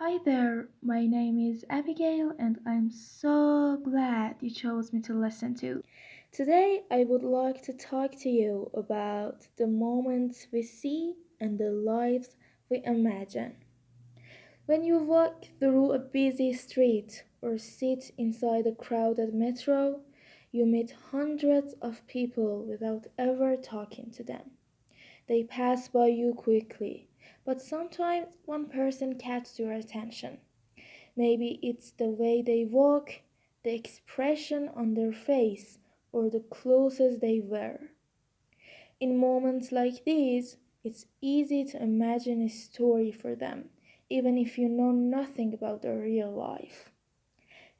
Hi there, my name is Abigail, and I'm so glad you chose me to listen to. Today, I would like to talk to you about the moments we see and the lives we imagine. When you walk through a busy street or sit inside a crowded metro, you meet hundreds of people without ever talking to them. They pass by you quickly, but sometimes one person catches your attention. Maybe it's the way they walk, the expression on their face, or the clothes they wear. In moments like these, it's easy to imagine a story for them, even if you know nothing about their real life.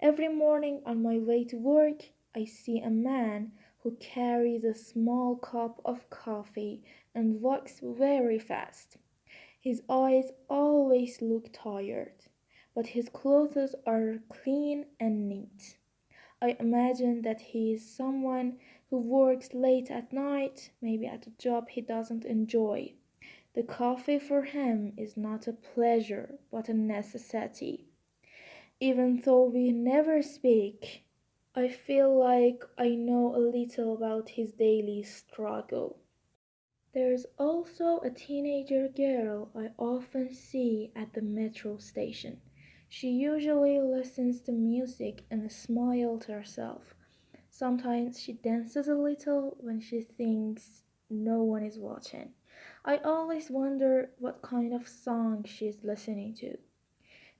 Every morning on my way to work, I see a man who carries a small cup of coffee and walks very fast. His eyes always look tired, but his clothes are clean and neat. I imagine that he is someone who works late at night, maybe at a job he doesn't enjoy. The coffee for him is not a pleasure, but a necessity. Even though we never speak, I feel like I know a little about his daily struggle. There's also a teenager girl I often see at the metro station. She usually listens to music and smiles to herself. Sometimes she dances a little when she thinks no one is watching. I always wonder what kind of song she's listening to.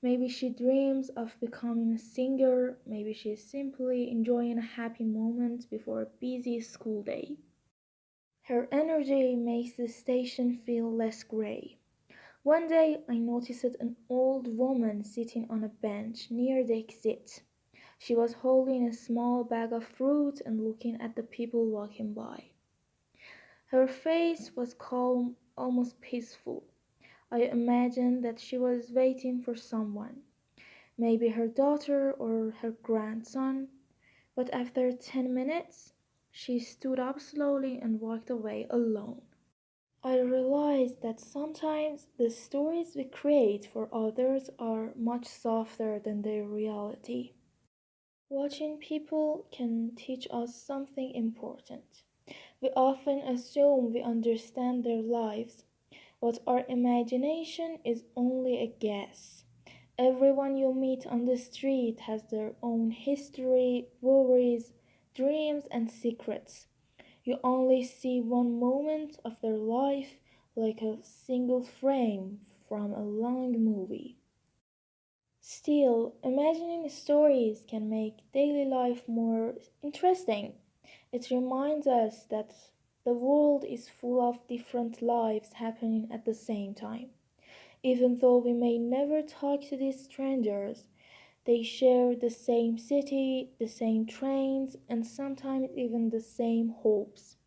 Maybe she dreams of becoming a singer, maybe she's simply enjoying a happy moment before a busy school day. Her energy makes the station feel less gray. One day I noticed an old woman sitting on a bench near the exit. She was holding a small bag of fruit and looking at the people walking by. Her face was calm, almost peaceful. I imagined that she was waiting for someone, maybe her daughter or her grandson. But after 10 minutes, she stood up slowly and walked away alone. I realized that sometimes the stories we create for others are much softer than their reality. Watching people can teach us something important. We often assume we understand their lives, but our imagination is only a guess. Everyone you meet on the street has their own history, worries, dreams, and secrets. You only see one moment of their life, like a single frame from a long movie. Still, imagining stories can make daily life more interesting. It reminds us that the world is full of different lives happening at the same time. Even though we may never talk to these strangers, they share the same city, the same trains, and sometimes even the same hopes.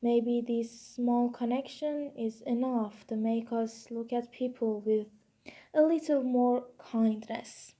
Maybe this small connection is enough to make us look at people with a little more kindness.